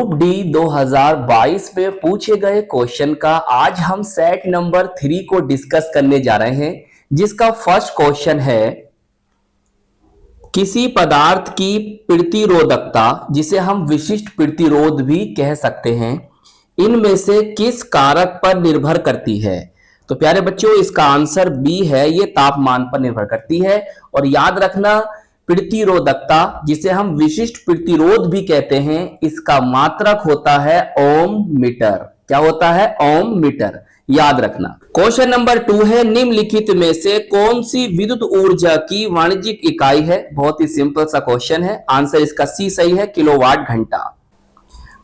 Group D 2022 में पूछे गए क्वेश्चन का आज हम सेट नंबर 3 को डिस्कस करने जा रहे हैं, जिसका फर्स्ट क्वेश्चन है किसी पदार्थ की प्रतिरोधकता, जिसे हम विशिष्ट प्रतिरोध भी कह सकते हैं, इनमें से किस कारक पर निर्भर करती है। तो प्यारे बच्चों, इसका आंसर बी है, ये तापमान पर निर्भर करती है। और याद रखना, प्रतिरोधकता, जिसे हम विशिष्ट प्रतिरोध भी कहते हैं, इसका मात्रक होता है ओम मीटर। क्या होता है? ओम मीटर। याद रखना। क्वेश्चन नंबर 2 है, निम्नलिखित में से कौन सी विद्युत ऊर्जा की वाणिज्यिक इकाई है। बहुत ही सिंपल सा क्वेश्चन है, आंसर इसका सी सही है, किलोवाट घंटा।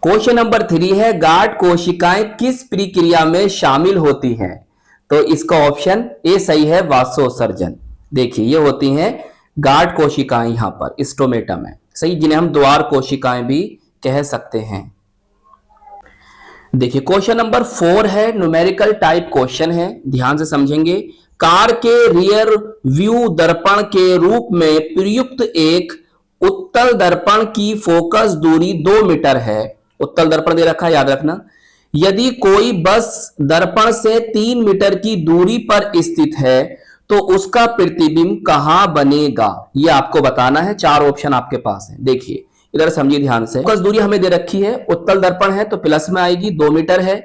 क्वेश्चन नंबर 3 है, गाढ़ कोशिकाएं किस प्रक्रिया में शामिल होती हैं। तो इसका ऑप्शन ए सही है, वाष्पोत्सर्जन। देखिए, ये होती हैं गाढ़ कोशिकाएं यहां पर स्टोमेटा में, सही, जिन्हें हम द्वार कोशिकाएं भी कह सकते हैं। देखिए, क्वेश्चन नंबर 4 है, न्यूमेरिकल टाइप क्वेश्चन है, ध्यान से समझेंगे। कार के रियर व्यू दर्पण के रूप में प्रयुक्त एक उत्तल दर्पण की फोकस दूरी 2 मीटर है। उत्तल दर्पण दे रखा है, याद रखना। यदि कोई बस दर्पण से 3 मीटर की दूरी पर स्थित है तो उसका प्रतिबिंब कहां बनेगा, यह आपको बताना है। 4 ऑप्शन आपके पास है। देखिए, इधर समझिए ध्यान से। फोकस दूरी हमें दे रखी है, उत्तल दर्पण है तो प्लस में आएगी, 2 मीटर है।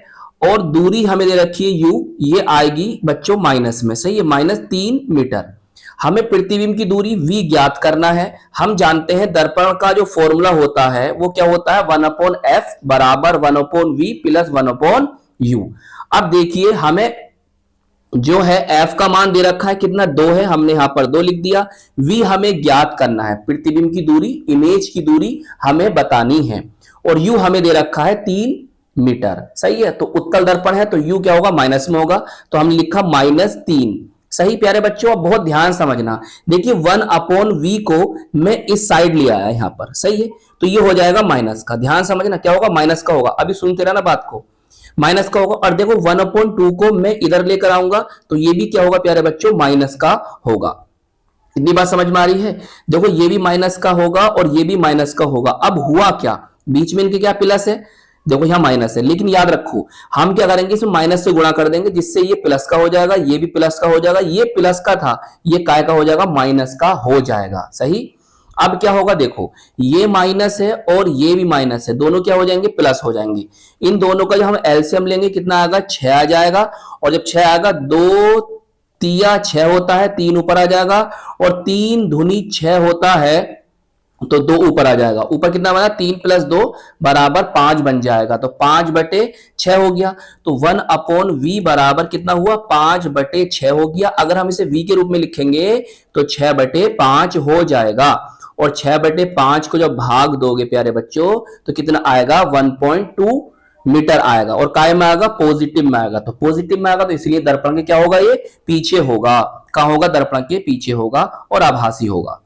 और दूरी हमें दे रखी है यू, ये आएगी बच्चों माइनस में, सही है, -3 मीटर। हमें प्रतिबिंब की दूरी v ज्ञात करना है। हम जानते हैं दर्पण का जो फॉर्मूला होता है वो क्या होता है, 1/f बराबर 1/v प्लस 1/u। अब देखिए, हमें जो है f का मान दे रखा है कितना, 2 है, हमने यहां पर 2 लिख दिया। v हमें ज्ञात करना है, प्रतिबिंब की दूरी, इमेज की दूरी हमें बतानी है। और u हमें दे रखा है 3 मीटर, सही है। तो उत्तल दर्पण है तो u क्या होगा, माइनस में होगा, तो हमने लिखा -3। सही प्यारे बच्चों, अब बहुत ध्यान समझना। देखिए, 1/v को मैं इस साइड ले आया यहां पर, सही है, तो ये हो जाएगा माइनस का। ध्यान समझना, क्या होगा, माइनस का होगा। अभी सुनते रहना बात को, माइनस का होगा। और देखो, 1/2 को मैं इधर लेकर आऊंगा तो ये भी क्या होगा प्यारे बच्चों, माइनस का होगा। इतनी बात समझ में आ रही है। देखो, ये भी माइनस का होगा और ये भी माइनस का होगा। अब हुआ क्या, बीच में इनके क्या प्लस है, देखो यहां माइनस है, लेकिन याद रखो हम क्या करेंगे, इसमें माइनस से गुणा कर देंगे, जिससे ये प्लस का हो जाएगा, ये भी प्लस का हो जाएगा, ये प्लस का था, ये काय का हो जाएगा, माइनस का हो जाएगा। सही। अब क्या होगा, देखो ये माइनस है और ये भी माइनस है, दोनों क्या हो जाएंगे, प्लस हो जाएंगे। इन दोनों का जब हम एलसीएम लेंगे कितना आएगा, 6 आ जाएगा। और जब 6 आएगा, 2 तिया 6 होता है, 3 ऊपर आ जाएगा। और 3 दूनी 6 होता है तो 2 ऊपर आ जाएगा। ऊपर कितना बना, 3 + 2 बराबर 5 बन जाएगा। तो 5/6 हो गया। तो 1/v बराबर कितना हुआ, 5/6 हो गया। अगर हम इसे v के रूप में लिखेंगे तो 6/5 हो जाएगा। और 6/5 को जब भाग दोगे प्यारे बच्चों तो कितना आएगा, 1.2 मीटर आएगा। और काय में आएगा, पॉजिटिव में आएगा। तो पॉजिटिव में आएगा तो इसलिए दर्पण के क्या होगा, ये पीछे होगा। कहां होगा, दर्पण के पीछे होगा और आभासी होगा।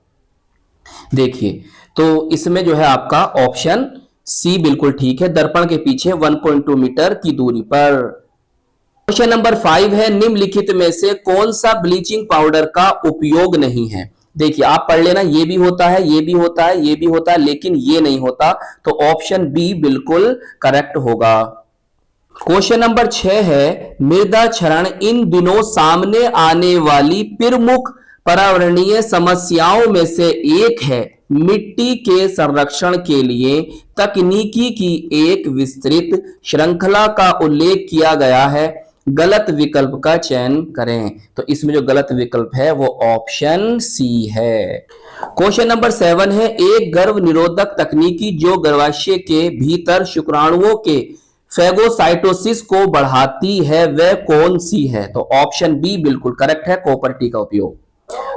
देखिए, तो इसमें जो है आपका ऑप्शन सी बिल्कुल ठीक है, दर्पण के पीछे 1.2 मीटर की दूरी पर। क्वेश्चन नंबर 5 है, निम्नलिखित में से कौन सा ब्लीचिंग पाउडर का उपयोग नहीं है। देखिए, आप पढ़ लेना, ये भी होता है, ये भी होता है, ये भी होता है, लेकिन ये नहीं होता। तो ऑप्शन बी बिल्कुल करेक्ट होगा। क्वेश्चन नंबर 6 है, मृदा क्षरण इन दिनों सामने आने वाली प्रमुख पर्यावरणीय समस्याओं में से एक है। मिट्टी के संरक्षण के लिए तकनीकी की एक विस्तृत श्रृंखला का उल्लेख किया गया है। गलत विकल्प का चयन करें। तो इसमें जो गलत विकल्प है वो ऑप्शन सी है। क्वेश्चन नंबर 7 है, एक गर्भ निरोधक तकनीकी जो गर्भाशय के भीतर शुक्राणुओं के फेगोसाइटोसिस को बढ़ाती है वह कौन सी है। तो ऑप्शन बी बिल्कुल करेक्ट है, कॉपर टी का उपयोग।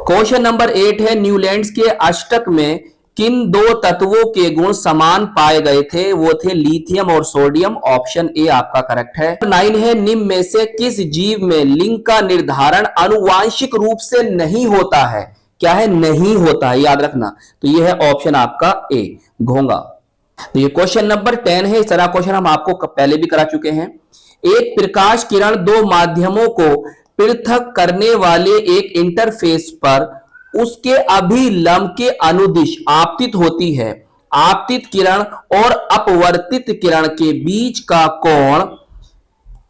क्वेश्चन नंबर 8 है, न्यूलैंड्स के अष्टक में किन 2 तत्वों के गुण समान पाए गए थे, वो थे लिथियम और सोडियम। ऑप्शन ए आपका करेक्ट है। 9 है, निम्न में से किस जीव में लिंग का निर्धारण आनुवांशिक रूप से नहीं होता है। क्या है, नहीं होता है, याद रखना। तो ये है ऑप्शन आपका ए, घोंगा। तो ये क्वेश्चन नंबर 10 है। इस तरह क्वेश्चन हम आपको पहले भी करा चुके हैं। एक प्रकाश किरण 2 माध्यमों को पृथक करने वाले एक इंटरफेस पर उसके अभिलंब के अनुदिश आपतित होती है आपतित किरण और अपवर्तित किरण के बीच का कोण,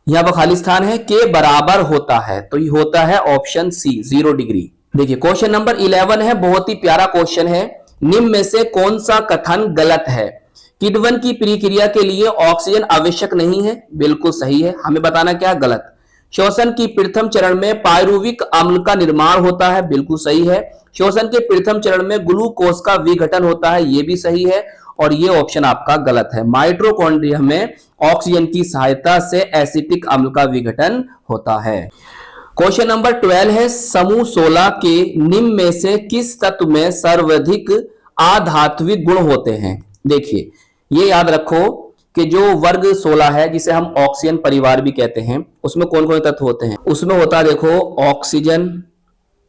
यहां पर खाली स्थान है, के बराबर होता है। तो ये होता है ऑप्शन सी 0 डिग्री। देखिए क्वेश्चन नंबर 11 है, बहुत ही प्यारा क्वेश्चन है। निम्न में से कौन सा कथन गलत है? किण्वन की प्रक्रिया के लिए ऑक्सीजन आवश्यक नहीं है, बिल्कुल सही है। हमें बताना क्या गलत। श्वसन की प्रथम चरण में पायरुविक अम्ल का निर्माण होता है, बिल्कुल सही है। श्वसन के प्रथम चरण में ग्लूकोज का विघटन होता है, यह भी सही है। और ये ऑप्शन आपका गलत है। माइटोकॉन्ड्रिया में ऑक्सीजन की सहायता से एसिटिक अम्ल का विघटन होता है। क्वेश्चन नंबर 12 है, समूह 16 के निम्न में से किस तत्व में सर्वाधिक आधात्विक गुण होते हैं? देखिए ये याद रखो कि जो वर्ग 16 है, जिसे हम ऑक्सीजन परिवार भी कहते हैं, उसमें कौन कौन तत्व होते हैं? उसमें होता है देखो ऑक्सीजन,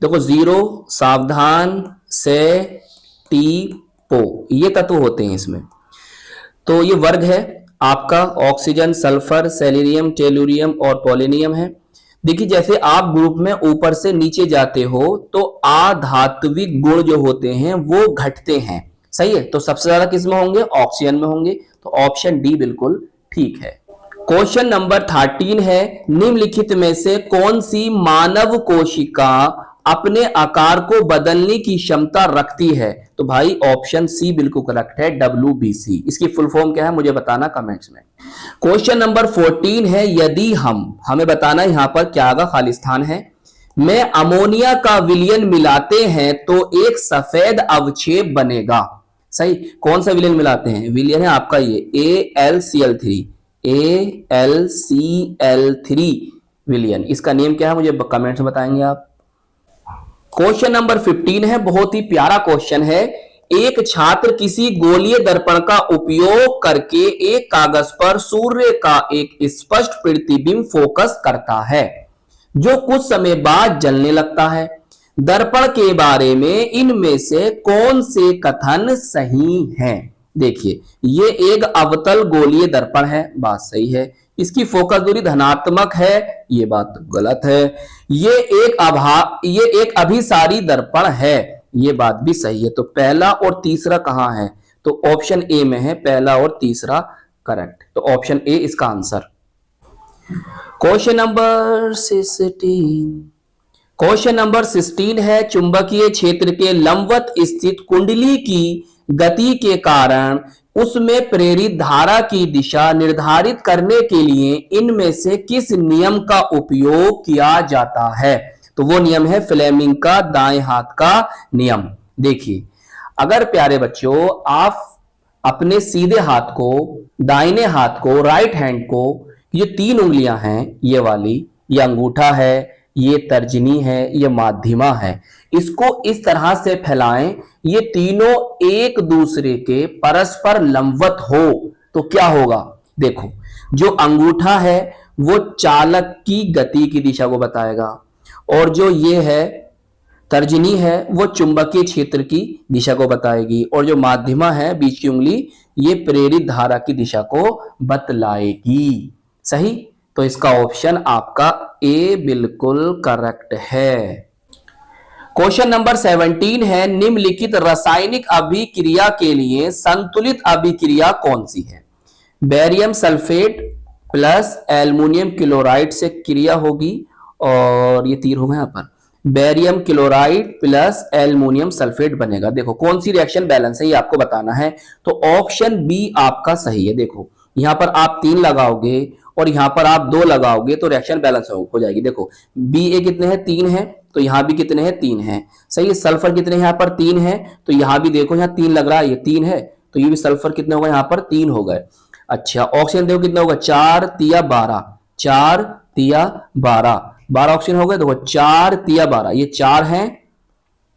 देखो 0, सावधान, से, टी, पो, ये तत्व होते हैं इसमें। तो ये वर्ग है आपका, ऑक्सीजन, सल्फर, सेलेनियम, टेलुरियम और पोलोनियम है। देखिए जैसे आप ग्रुप में ऊपर से नीचे जाते हो तो आधात्विक गुण जो होते हैं वो घटते हैं, सही है। तो सबसे ज्यादा किस में होंगे? ऑक्सीजन में होंगे। तो ऑप्शन डी बिल्कुल ठीक है। क्वेश्चन नंबर 13 है, निम्नलिखित में से कौन सी मानव कोशिका अपने आकार को बदलने की क्षमता रखती है? तो भाई ऑप्शन सी बिल्कुल करेक्ट है, WBC। इसकी फुल फॉर्म क्या है मुझे बताना कमेंट्स में। क्वेश्चन नंबर 14 है, यदि हमें बताना यहां पर क्या आगा खाली स्थान है, में अमोनिया का विलयन मिलाते हैं तो एक सफेद अवक्षेप बनेगा, सही। कौन सा विलयन मिलाते हैं? विलयन है आपका ये AlCl3, AlCl3 विलयन। इसका नेम क्या है मुझे कमेंट्स में बताएंगे आप। क्वेश्चन नंबर 15 है, बहुत ही प्यारा क्वेश्चन है। एक छात्र किसी गोलीय दर्पण का उपयोग करके एक कागज पर सूर्य का एक स्पष्ट प्रतिबिंब फोकस करता है, जो कुछ समय बाद जलने लगता है। दर्पण के बारे में इनमें से कौन से कथन सही हैं? देखिए ये एक अवतल गोलीय दर्पण है, बात सही है। इसकी फोकस दूरी धनात्मक है, ये बात गलत है। ये एक अभिसारी दर्पण है, ये बात भी सही है। तो पहला और तीसरा कहां है? तो ऑप्शन ए में है, पहला और तीसरा करेक्ट। तो ऑप्शन ए इसका आंसर। क्वेश्चन नंबर 16 है, चुंबकीय क्षेत्र के लंबवत स्थित कुंडली की गति के कारण उसमें प्रेरित धारा की दिशा निर्धारित करने के लिए इनमें से किस नियम का उपयोग किया जाता है? तो वो नियम है फ्लेमिंग का दाएं हाथ का नियम। देखिए अगर प्यारे बच्चों आप अपने सीधे हाथ को, दाहिने हाथ को, राइट हैंड को, ये 3 उंगलियां हैं, ये वाली, ये अंगूठा है, ये तर्जनी है, ये माध्यमा है, इसको इस तरह से फैलाएं ये तीनों एक दूसरे के परस्पर लंबवत हो तो क्या होगा? देखो जो अंगूठा है वो चालक की गति की दिशा को बताएगा, और जो ये है तर्जनी है वो चुंबकीय क्षेत्र की दिशा को बताएगी, और जो माध्यमा है बीच की उंगली ये प्रेरित धारा की दिशा को बतलाएगी, सही। तो इसका ऑप्शन आपका ए बिल्कुल करेक्ट है। क्वेश्चन नंबर 17 है, निम्नलिखित रासायनिक अभिक्रिया के लिए संतुलित अभिक्रिया कौन सी है? Barium sulphate plus aluminium chloride से क्रिया होगी, और ये तीर होगा यहां पर, barium chloride plus aluminium sulphate बनेगा। देखो कौन सी रिएक्शन बैलेंस है ये आपको बताना है। तो ऑप्शन बी आपका सही है। देखो यहां पर आप 3 लगाओगे और यहां पर आप 2 लगाओगे तो रिएक्शन बैलेंस हो जाएगी। देखो Ba कितने हैं? 3 है, तो यहां भी कितने हैं? 3 है, सही है। सल्फर कितने यहां पर? 3 है, तो यहां भी देखो यहां 3 लग रहा है, ये 3 है, तो ये भी सल्फर कितने होगा? यहां पर 3 हो गए। अच्छा ऑक्सीजन देखो कितना होगा? 4 तिया 12, 4 तिया 12, 12 ऑक्सीजन हो गए। देखो 4 तिया 12, ये 4 हैं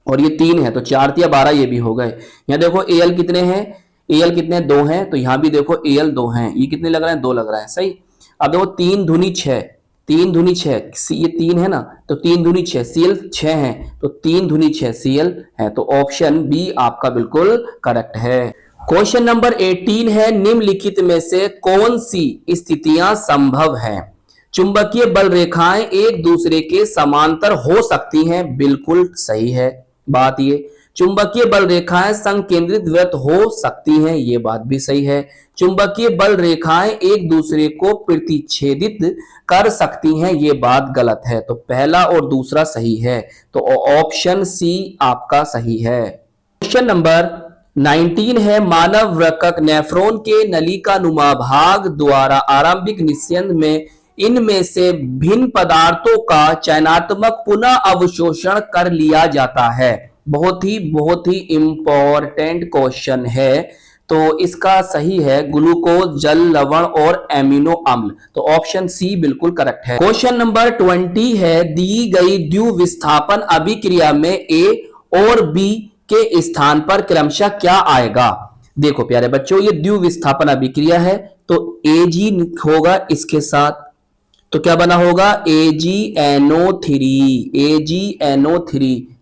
और ये 3 है, तो 4 तिया 12 ये भी हो गए। यहाँ देखो Al कितने हैं? Al कितने? 2 हैं, तो यहां भी देखो Al 2 हैं, ये कितने लग रहे हैं? 2 लग रहा है, सही। अब देखो 3 दूनी 6, 3 दूनी 6, ये 3 है ना, तो 3 दूनी 6, Cl 6 है, तो 3 दूनी 6 Cl है। तो ऑप्शन बी आपका बिल्कुल करेक्ट है। क्वेश्चन नंबर 18 है, निम्नलिखित में से कौन सी स्थितियां संभव हैं? चुंबकीय बल रेखाएं एक दूसरे के समांतर हो सकती हैं, बिल्कुल सही है बात ये। चुंबकीय बल रेखाएं संकेंद्रित वृत्त हो सकती हैं, ये बात भी सही है। चुंबकीय बल रेखाएं एक दूसरे को प्रतिच्छेदित कर सकती हैं, ये बात गलत है। तो पहला और दूसरा सही है, तो ऑप्शन सी आपका सही है। क्वेश्चन नंबर 19 है, मानव वृक्क नेफ्रॉन के नलिका नुमा भाग द्वारा आरंभिक निस्यंद में इनमें से भिन्न पदार्थों का चयनात्मक पुनः अवशोषण कर लिया जाता है। बहुत ही इंपॉर्टेंट क्वेश्चन है। तो इसका सही है ग्लूकोज, जल, लवण और एमिनो अम्ल। तो ऑप्शन सी बिल्कुल करेक्ट है। क्वेश्चन नंबर 20 है, दी गई द्विविस्थापन अभिक्रिया में ए और बी के स्थान पर क्रमशः क्या आएगा। देखो प्यारे बच्चों, ये द्विविस्थापन अभिक्रिया है, तो Ag होगा इसके साथ, तो क्या बना होगा AgNO3।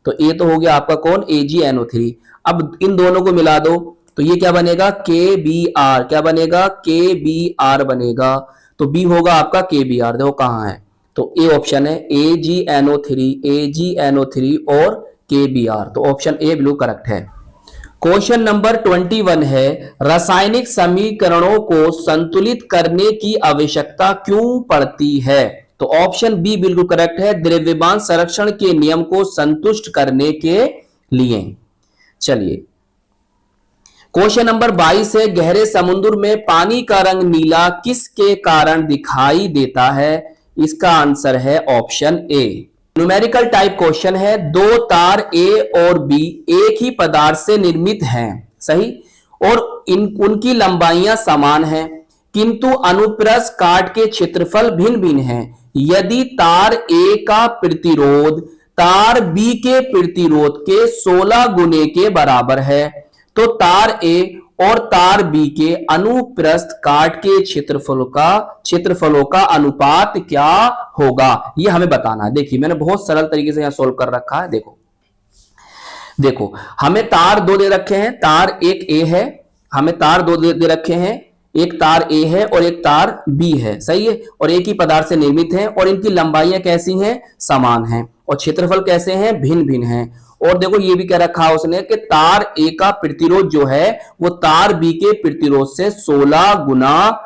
तो ये तो हो गया आपका कौन AgNO3। अब इन दोनों को मिला दो तो ये क्या बनेगा KBr। क्या बनेगा KBr बनेगा। तो बी होगा आपका KBr। देखो कहां है, तो ए ऑप्शन है AgNO3 और KBr। तो ऑप्शन ए बिल्कुल करेक्ट है। क्वेश्चन नंबर 21 है, रासायनिक समीकरणों को संतुलित करने की आवश्यकता क्यों पड़ती है। तो ऑप्शन बी बिल्कुल करेक्ट है, द्रव्यमान संरक्षण के नियम को संतुष्ट करने के लिए। चलिए क्वेश्चन नंबर 22 है, गहरे समुद्र में पानी का रंग नीला किसके कारण दिखाई देता है। इसका आंसर है option A. Numerical type question है, दो तार ए और बी एक ही पदार्थ से निर्मित हैं, सही, और उनकी लंबाइयां समान हैं, किंतु अनुप्रस्थ काट के क्षेत्रफल भिन्न भिन्न हैं। यदि तार ए का प्रतिरोध तार बी के प्रतिरोध के 16 गुने के बराबर है, तो तार ए और तार बी के अनुप्रस्थ काट के क्षेत्रफलों का अनुपात क्या होगा, ये हमें बताना है। देखिए मैंने बहुत सरल तरीके से यहां सोल्व कर रखा है। देखो हमें तार दो दे रखे हैं, तार एक ए है, हमें तार दो दे रखे हैं, एक तार ए है और एक तार बी है, सही है, और एक ही पदार्थ से निर्मित है और इनकी लंबाइयां कैसी हैं, समान हैं, और क्षेत्रफल कैसे हैं, भिन्न भिन्न हैं। और देखो ये भी कह रखा है उसने कि तार ए का प्रतिरोध जो है वो तार बी के प्रतिरोध से 16 गुना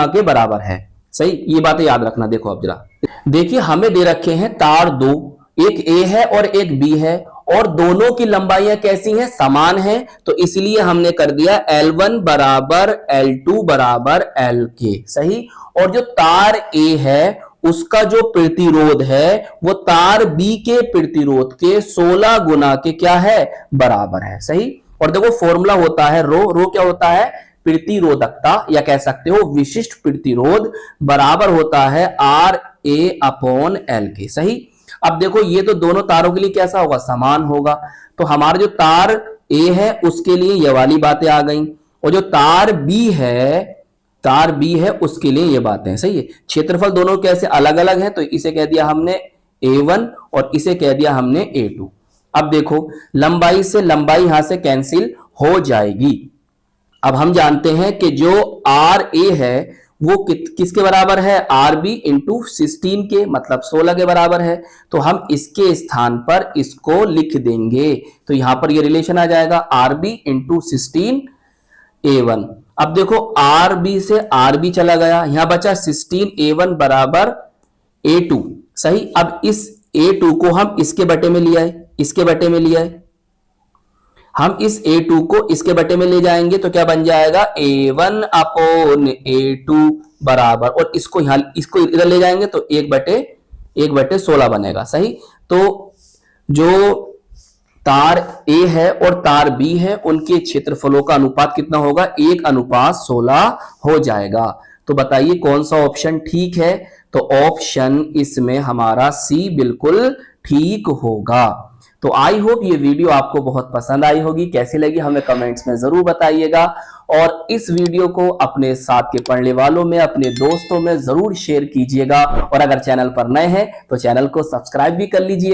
के बराबर है, सही, ये बातें याद रखना। देखो अब जरा देखिए, हमें दे रखे हैं तार दो, एक ए है और एक बी है, और दोनों की लंबाइयां कैसी हैं, समान हैं, तो इसलिए हमने कर दिया L1 बराबर L2 बराबर LK, सही। और जो तार ए है उसका जो प्रतिरोध है वो तार बी के प्रतिरोध के 16 गुना के क्या है, बराबर है, सही। और देखो फॉर्मूला होता है रो क्या होता है, प्रतिरोधकता, या कह सकते हो विशिष्ट प्रतिरोध बराबर होता है RA/LK, सही। अब देखो ये तो दोनों तारों के लिए कैसा होगा, समान होगा, तो हमारा जो तार ए है उसके लिए ये वाली बातें आ गई, और जो तार बी है उसके लिए ये बातें, सही है। क्षेत्रफल दोनों कैसे अलग अलग हैं, तो इसे कह दिया हमने A1 और इसे कह दिया हमने A2। अब देखो लंबाई से लंबाई यहां से कैंसिल हो जाएगी। अब हम जानते हैं कि जो RA है वो किसके बराबर है, RB इंटू 16 के, मतलब 16 के बराबर है, तो हम इसके स्थान पर इसको लिख देंगे, तो यहां पर ये रिलेशन आ जाएगा RB इंटू 16 A1। अब देखो RB से RB चला गया, यहां बचा 16 A1 बराबर A2, सही। अब इस A2 को हम इसके बटे में ले आए, हम इस A2 को इसके बटे में ले जाएंगे, तो क्या बन जाएगा A1/A2 बराबर, और इसको इधर ले जाएंगे तो 1/16 बनेगा, सही। तो जो तार ए है और तार बी है उनके क्षेत्रफलों का अनुपात कितना होगा, 1/16 हो जाएगा। तो बताइए कौन सा ऑप्शन ठीक है, तो ऑप्शन इसमें हमारा सी बिल्कुल ठीक होगा। तो आई होप ये वीडियो आपको बहुत पसंद आई होगी, कैसी लगी हमें कमेंट्स में जरूर बताइएगा, और इस वीडियो को अपने साथ के पढ़ने वालों में, अपने दोस्तों में जरूर शेयर कीजिएगा, और अगर चैनल पर नए हैं तो चैनल को सब्सक्राइब भी कर लीजिए।